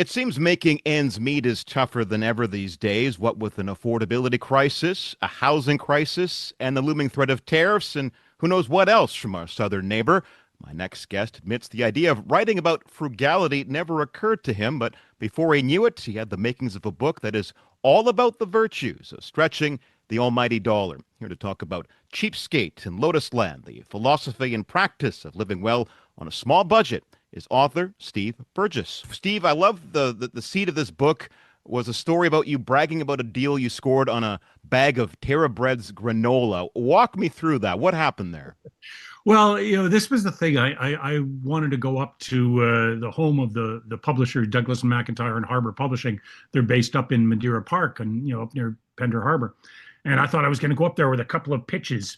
It seems making ends meet is tougher than ever these days, what with an affordability crisis, a housing crisis, and the looming threat of tariffs, and who knows what else from our southern neighbor. My next guest admits the idea of writing about frugality never occurred to him, but before he knew it, he had the makings of a book that is all about the virtues of stretching the almighty dollar. Here to talk about Cheapskate and Lotusland, the philosophy and practice of living well on a small budget, is author Steve Burgess. Steve, I love the seed of this book was a story about you bragging about a deal you scored on a bag of Terra Bread's granola. Walk me through that. What happened there? Well, this was the thing. I wanted to go up to the home of the publisher, Douglas and McIntyre and Harbor Publishing. They're based up in Madeira Park and, up near Pender Harbor. And I thought I was going to go up there with a couple of pitches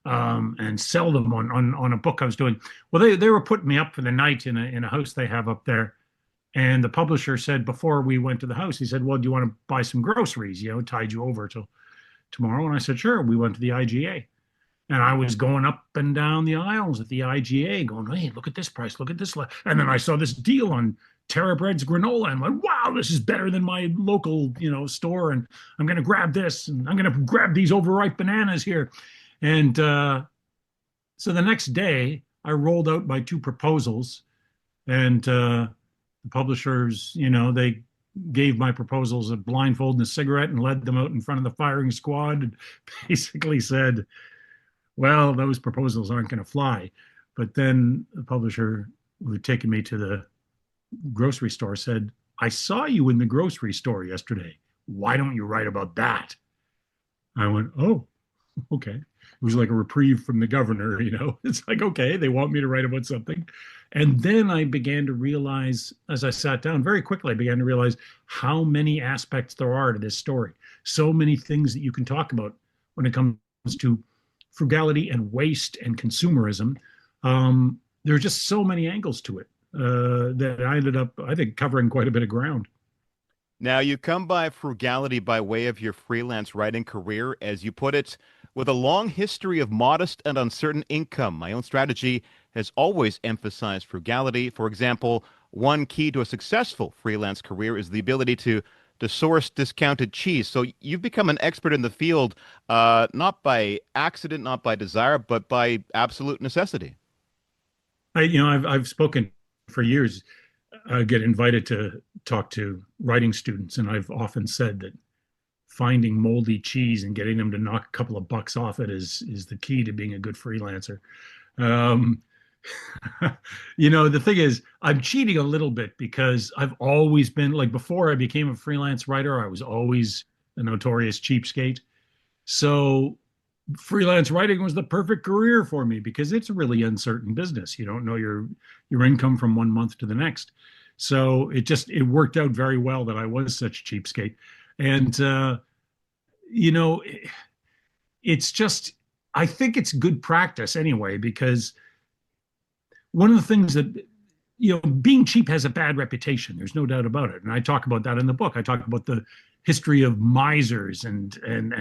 and sell them on a book I was doing. Well, they were putting me up for the night in a house they have up there. And the publisher said before we went to the house, he said, "Well, do you want to buy some groceries? Tide you over till tomorrow." And I said, "Sure." We went to the IGA. And I was going up and down the aisles at the IGA going, "Hey, look at this price, look at this." And then I saw this deal on Terra Bread's granola and went, "Wow, this is better than my local, store. And I'm going to grab this and I'm going to grab these overripe bananas here." And so the next day I rolled out my two proposals and the publishers, they gave my proposals a blindfold and a cigarette and led them out in front of the firing squad and basically said, "Well, those proposals aren't going to fly." But then the publisher who had taken me to the grocery store said, "I saw you in the grocery store yesterday. Why don't you write about that?" I went, "Oh, okay." It was like a reprieve from the governor. It's like, okay, they want me to write about something. And then I began to realize, as I sat down very quickly, I began to realize how many aspects there are to this story. So many things that you can talk about when it comes to frugality and waste and consumerism. There are just so many angles to it that I ended up, I think, covering quite a bit of ground. Now, you come by frugality by way of your freelance writing career, as you put it, with a long history of modest and uncertain income. My own strategy has always emphasized frugality. For example, one key to a successful freelance career is the ability to source discounted cheese. So you've become an expert in the field, not by accident, not by desire, but by absolute necessity. I've spoken for years. I get invited to talk to writing students, and I've often said that finding moldy cheese and getting them to knock a couple of bucks off it is the key to being a good freelancer. Um, the thing is, I'm cheating a little bit because I've always been like before I became a freelance writer, I was always a notorious cheapskate. So freelance writing was the perfect career for me because it's a really uncertain business. You don't know your income from one month to the next. So it worked out very well that I was such a cheapskate. And you know, it's just I think it's good practice anyway because one of the things that being cheap has a bad reputation. There's no doubt about it, and I talk about that in the book. I talk about the history of misers and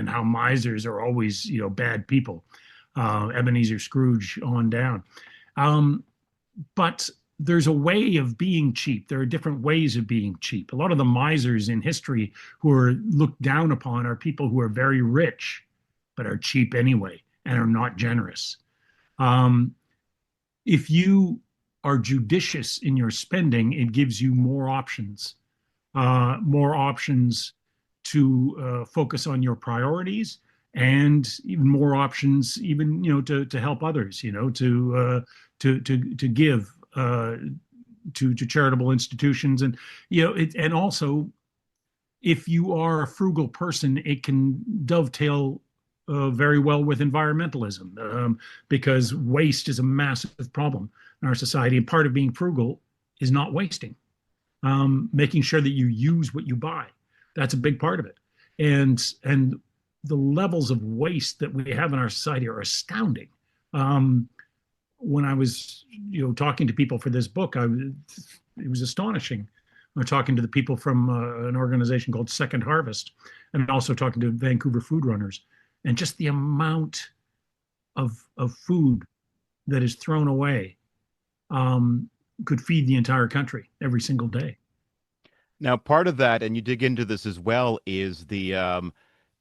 how misers are always bad people, Ebenezer Scrooge on down. But there's a way of being cheap. There are different ways of being cheap. A lot of the misers in history who are looked down upon are people who are very rich but are cheap anyway and are not generous. If you are judicious in your spending, it gives you more options to focus on your priorities, and even more options, even to help others, to give to charitable institutions, and and also if you are a frugal person, it can dovetail very well with environmentalism because waste is a massive problem in our society. And part of being frugal is not wasting, making sure that you use what you buy. That's a big part of it. And the levels of waste that we have in our society are astounding. When I was talking to people for this book, it was astonishing. We're talking to the people from an organization called Second Harvest, and also talking to Vancouver food runners, and just the amount of food that is thrown away could feed the entire country every single day. Now, part of that, and you dig into this as well, is the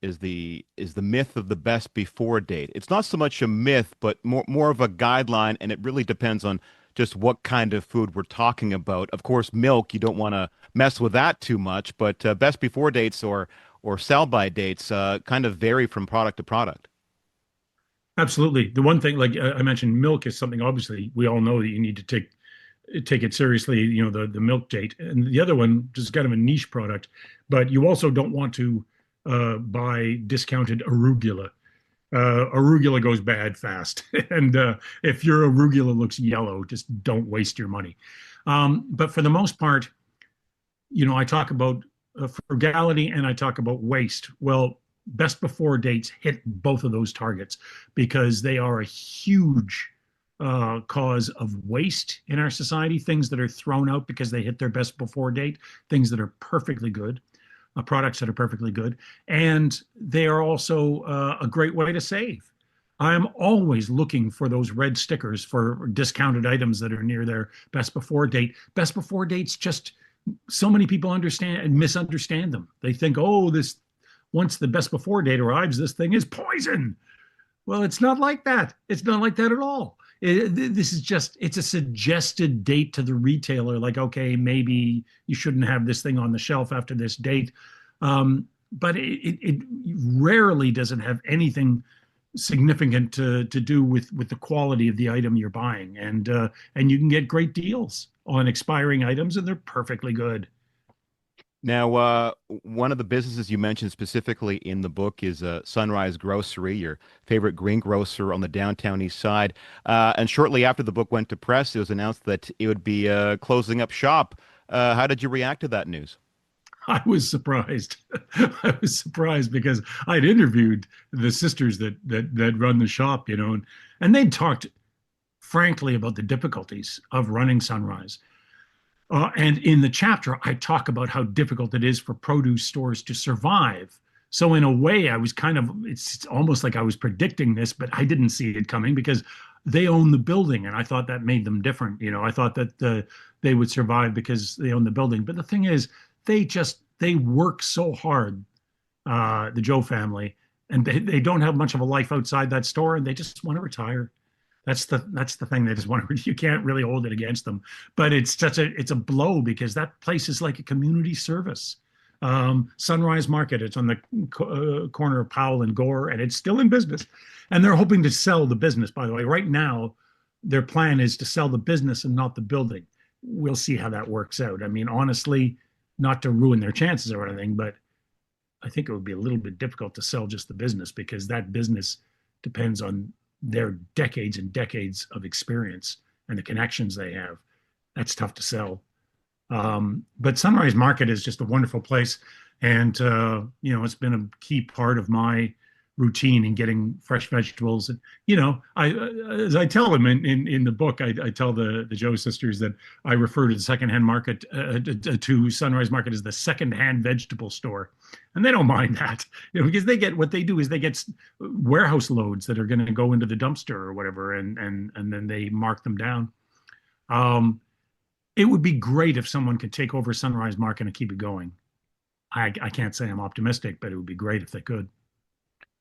myth of the best before date. It's not so much a myth, but more of a guideline, and it really depends on just what kind of food we're talking about. Of course, milk, you don't want to mess with that too much, but best before dates or sell by dates kind of vary from product to product. Absolutely. The one thing, like I mentioned, milk is something obviously we all know that you need to take it seriously, the milk date. And the other one, just kind of a niche product, but you also don't want to buy discounted arugula. Arugula goes bad fast. And if your arugula looks yellow, just don't waste your money. But for the most part, I talk about frugality and I talk about waste. Well, best before dates hit both of those targets because they are a huge cause of waste in our society, things that are thrown out because they hit their best before date, things that are perfectly good, products that are perfectly good. And they are also a great way to save. I'm always looking for those red stickers for discounted items that are near their best before date. Best before dates just so many people understand and misunderstand them. They think, oh, this once the best before date arrives, this thing is poison. Well, it's not like that. It's not like that at all. This is just, it's a suggested date to the retailer, like, okay, maybe you shouldn't have this thing on the shelf after this date. But it rarely does it have anything significant to do with the quality of the item you're buying. And you can get great deals on expiring items, and they're perfectly good. Now, one of the businesses you mentioned specifically in the book is Sunrise Grocery, your favorite greengrocer on the downtown east side. And shortly after the book went to press, it was announced that it would be closing up shop. How did you react to that news? I was surprised. I was surprised because I'd interviewed the sisters that run the shop, and they'd talked frankly about the difficulties of running Sunrise. And in the chapter, I talk about how difficult it is for produce stores to survive. So in a way, it's almost like I was predicting this, but I didn't see it coming because they own the building, and I thought that made them different. I thought that they would survive because they own the building. But the thing is, they work so hard, the Joe family, and they don't have much of a life outside that store, and they just want to retire. That's the thing. They just want to. You can't really hold it against them, but it's a blow because that place is like a community service. Sunrise Market. It's on the corner of Powell and Gore, and it's still in business. And they're hoping to sell the business. By the way, right now, their plan is to sell the business and not the building. We'll see how that works out. I mean, honestly, not to ruin their chances or anything, but I think it would be a little bit difficult to sell just the business because that business depends on their decades and decades of experience and the connections they have. That's tough to sell. But Sunrise Market is just a wonderful place. And, it's been a key part of my routine in getting fresh vegetables. And, as I tell them in the book, I tell the Joe sisters that I refer to the secondhand market, to Sunrise Market as the secondhand vegetable store. And they don't mind that, because what they do is they get warehouse loads that are going to go into the dumpster or whatever, and then they mark them down. It would be great if someone could take over Sunrise Market and keep it going. I can't say I'm optimistic, but it would be great if they could.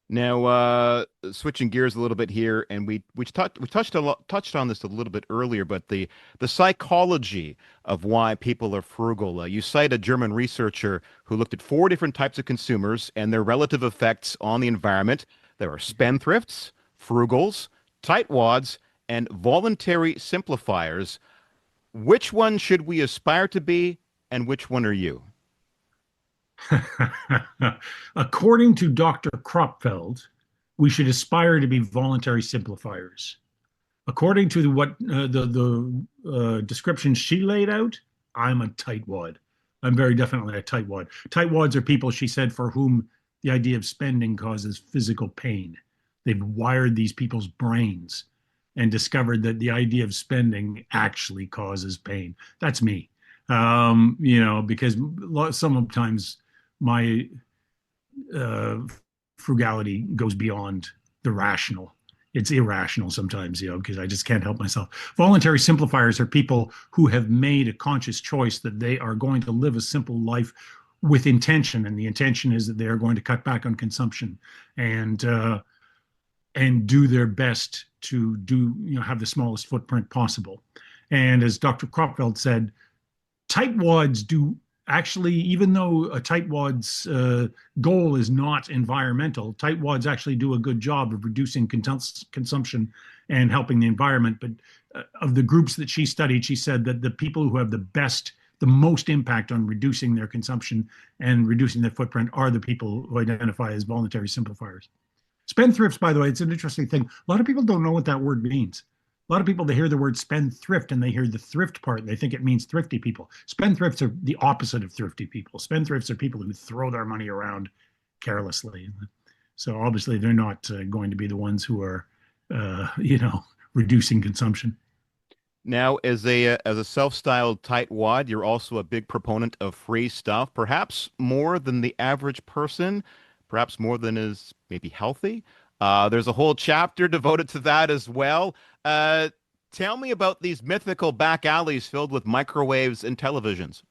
Now, switching gears a little bit here, and we touched on this a little bit earlier, but the psychology of why people are frugal. You cite a German researcher who looked at four different types of consumers and their relative effects on the environment. There are spendthrifts, frugals, tightwads, and voluntary simplifiers. Which one should we aspire to be, and which one are you? According to Dr. Kropfeld, we should aspire to be voluntary simplifiers. According to what the description she laid out, I'm a tightwad. I'm very definitely a tightwad. Tightwads are people, she said, for whom the idea of spending causes physical pain. They've wired these people's brains and discovered that the idea of spending actually causes pain. That's me. Because sometimes my frugality goes beyond the rational. it's irrational sometimes, because I just can't help myself. Voluntary simplifiers are people who have made a conscious choice that they are going to live a simple life with intention, and the intention is that they are going to cut back on consumption and do their best to have the smallest footprint possible. And as Dr. Kropfeld said, tightwads do actually, even though a tightwad's goal is not environmental, tightwads actually do a good job of reducing consumption and helping the environment. But of the groups that she studied, she said that the people who have the most impact on reducing their consumption and reducing their footprint are the people who identify as voluntary simplifiers. Spendthrifts, by the way, it's an interesting thing. A lot of people don't know what that word means. A lot of people, they hear the word spendthrift and they hear the thrift part and they think it means thrifty people. Spendthrifts are the opposite of thrifty people. Spendthrifts are people who throw their money around carelessly. So obviously they're not going to be the ones who are, reducing consumption. Now, as a self-styled tightwad, you're also a big proponent of free stuff, perhaps more than the average person, perhaps more than is maybe healthy. There's a whole chapter devoted to that as well. Tell me about these mythical back alleys filled with microwaves and televisions.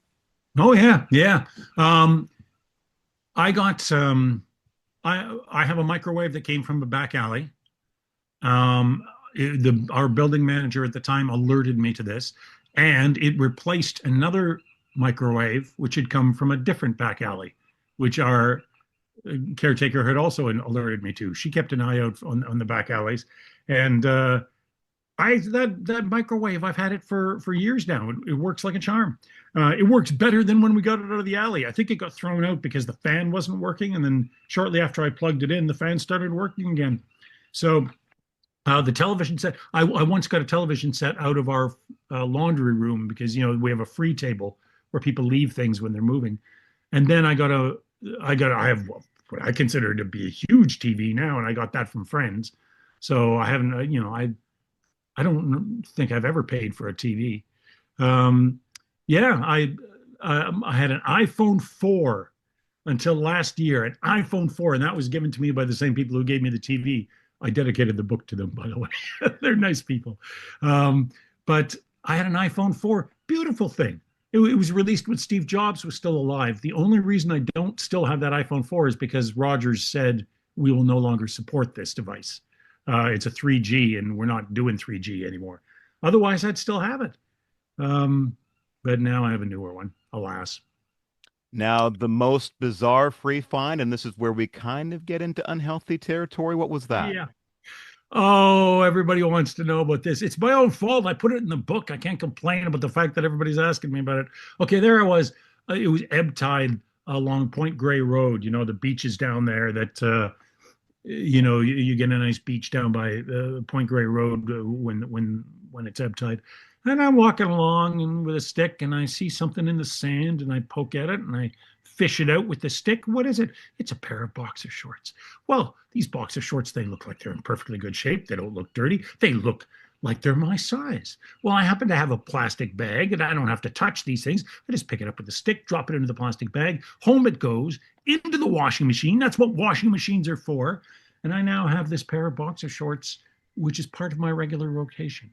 Oh yeah, yeah. I got I have a microwave that came from a back alley. Our building manager at the time alerted me to this, and it replaced another microwave which had come from a different back alley, which our caretaker had also alerted me to. She kept an eye out on the back alleys, and that microwave, I've had it for years now. It works like a charm. It works better than when we got it out of the alley. I think it got thrown out because the fan wasn't working, and then shortly after I plugged it in, the fan started working again. So the television set, I once got a television set out of our laundry room because we have a free table where people leave things when they're moving, and then I have what I consider to be a huge TV now, and I got that from friends. So I haven't, I don't think I've ever paid for a TV. Yeah, I had an iPhone 4 until last year, an iPhone 4, and that was given to me by the same people who gave me the TV. I dedicated the book to them, by the way. They're nice people. But I had an iPhone 4, beautiful thing. It was released when Steve Jobs was still alive. The only reason I don't still have that iPhone 4 is because Rogers said we will no longer support this device. It's a 3G, and we're not doing 3G anymore. Otherwise, I'd still have it. But now I have a newer one, alas. Now, the most bizarre free find, and this is where we kind of get into unhealthy territory. What was that? Yeah. Oh, everybody wants to know about this. It's my own fault. I put it in the book. I can't complain about the fact that everybody's asking me about it. Okay, there I was. It was ebb tide along Point Grey Road. The beaches down there that, you get a nice beach down by Point Grey Road when it's ebb tide. And I'm walking along and with a stick, and I see something in the sand, and I poke at it, and I fish it out with the stick. What is it? It's a pair of boxer shorts. Well, these boxer shorts, they look like they're in perfectly good shape. They don't look dirty. They look like they're my size. Well, I happen to have a plastic bag, and I don't have to touch these things. I just pick it up with a stick, drop it into the plastic bag. Home it goes, into the washing machine. That's what washing machines are for. And I now have this pair of boxer shorts, which is part of my regular rotation.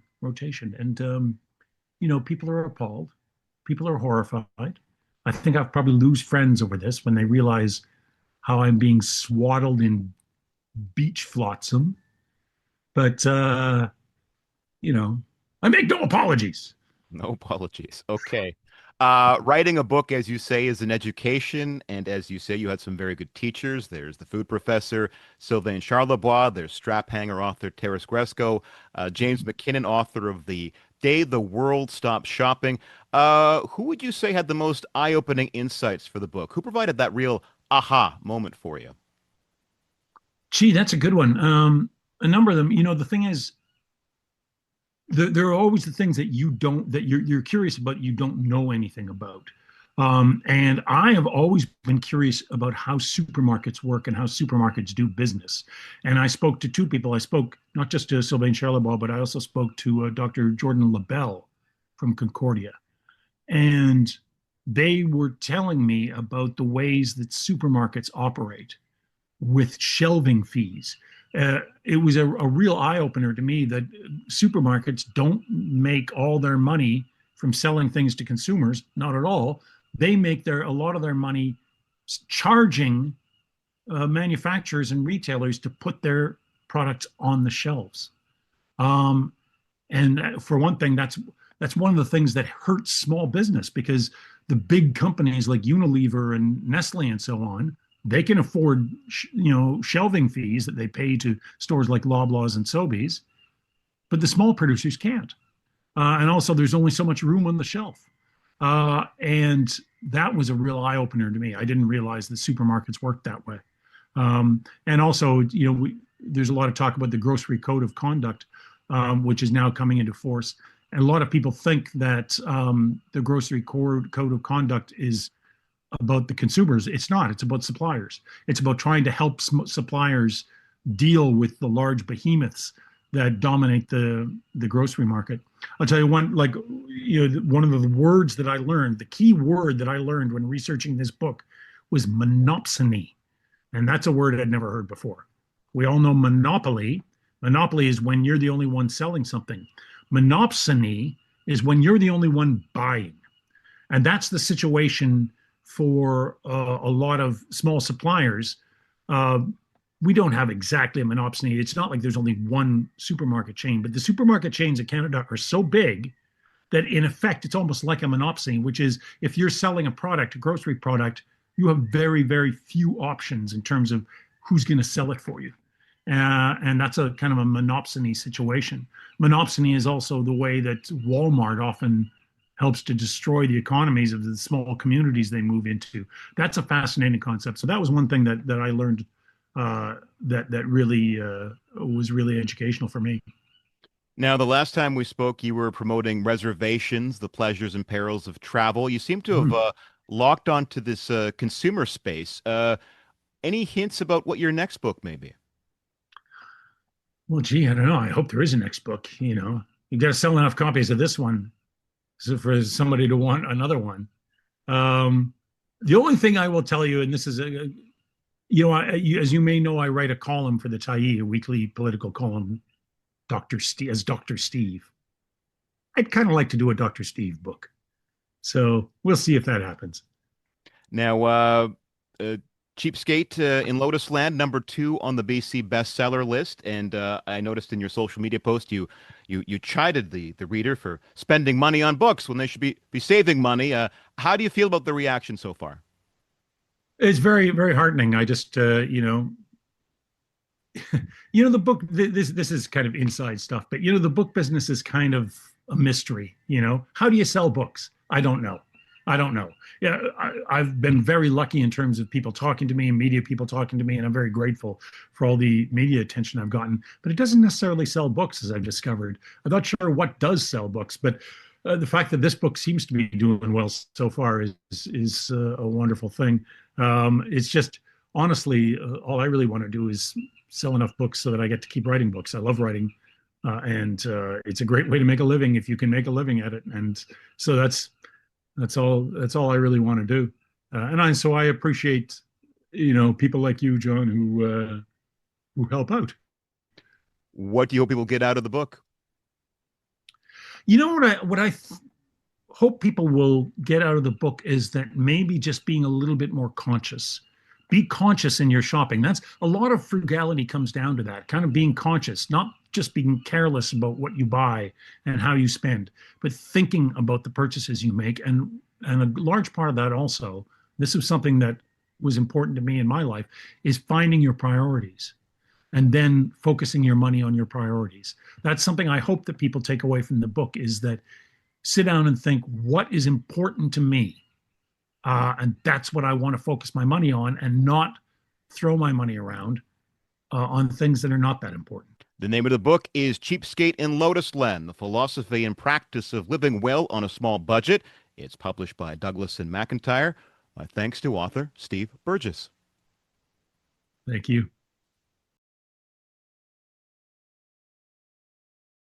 And, people are appalled. People are horrified. I think I'll probably lose friends over this when they realize how I'm being swaddled in beach flotsam. But, I make no apologies. No apologies. Okay. Writing a book, as you say, is an education. And as you say, you had some very good teachers. There's the food professor, Sylvain Charlebois. There's strap hanger author, Terence Gresco. James McKinnon, author of The Day the World Stopped Shopping. Who would you say had the most eye-opening insights for the book? Who provided that real aha moment for you? Gee, that's a good one. A number of them. The thing is, there are always the things that you're curious about, you don't know anything about. And I have always been curious about how supermarkets work and how supermarkets do business. And I spoke to two people. I spoke not just to Sylvain Charlebois, but I also spoke to Dr. Jordan LaBelle from Concordia. And they were telling me about the ways that supermarkets operate with shelving fees, It was a real eye opener to me that supermarkets don't make all their money from selling things to consumers. Not at all. They make a lot of their money charging manufacturers and retailers to put their products on the shelves. Um, and for one thing, that's one of the things that hurts small business because the big companies like Unilever and Nestle and so on, they can afford shelving fees that they pay to stores like Loblaws and Sobeys, but the small producers can't. And also, there's only so much room on the shelf. And that was a real eye opener to me. I didn't realize that supermarkets worked that way. And also, there's a lot of talk about the grocery code of conduct, which is now coming into force. And a lot of people think that the grocery code of conduct is about the consumers. It's not. It's about suppliers. It's about trying to help suppliers deal with the large behemoths that dominate the grocery market. I'll tell you one, one of the words that I learned, the key word that I learned when researching this book was monopsony. And that's a word I'd never heard before. We all know monopoly. Monopoly is when you're the only one selling something. Monopsony is when you're the only one buying. And that's the situation for a lot of small suppliers. We don't have exactly a monopsony. It's not like there's only one supermarket chain, but the supermarket chains in Canada are so big that in effect, it's almost like a monopsony, which is if you're selling a product, a grocery product, you have very, very few options in terms of who's going to sell it for you. And that's a kind of a monopsony situation. Monopsony is also the way that Walmart often helps to destroy the economies of the small communities they move into. That's a fascinating concept. So that was one thing that I learned that really was really educational for me. Now, the last time we spoke, you were promoting reservations, the pleasures and perils of travel. You seem to have locked onto this consumer space. Any hints about what your next book may be? Well, gee, I don't know. I hope there is a next book. You got to sell enough copies of this one for somebody to want another one. The only thing I will tell you, and this is as you may know, I write a column for the Tyee, a weekly political column, as Dr. Steve. I'd kind of like to do a Dr. Steve book. So we'll see if that happens. Now, Cheapskate in Lotusland, #2 on the BC bestseller list, and I noticed in your social media post you chided the reader for spending money on books when they should be saving money. How do you feel about the reaction so far? It's very, very heartening. I just, the book. This is kind of inside stuff, but the book business is kind of a mystery. How do you sell books? I don't know. Yeah, I've been very lucky in terms of people talking to me and media people talking to me, and I'm very grateful for all the media attention I've gotten. But it doesn't necessarily sell books, as I've discovered. I'm not sure what does sell books, but the fact that this book seems to be doing well so far is a wonderful thing. It's just honestly, all I really want to do is sell enough books so that I get to keep writing books. I love writing, and it's a great way to make a living if you can make a living at it. And so that's all I really want to do. So I appreciate, people like you, John, who help out. What do you hope people get out of the book? What I hope people will get out of the book is that maybe just being a little bit more conscious. Be conscious in your shopping. That's a lot of frugality comes down to that, kind of being conscious, not just being careless about what you buy and how you spend, but thinking about the purchases you make. And a large part of that also, this is something that was important to me in my life, is finding your priorities and then focusing your money on your priorities. That's something I hope that people take away from the book, is that sit down and think, what is important to me? And that's what I want to focus my money on, and not throw my money around on things that are not that important. The name of the book is Cheapskate in Lotusland, the philosophy and practice of living well on a small budget. It's published by Douglas and McIntyre. My thanks to author Steve Burgess. Thank you.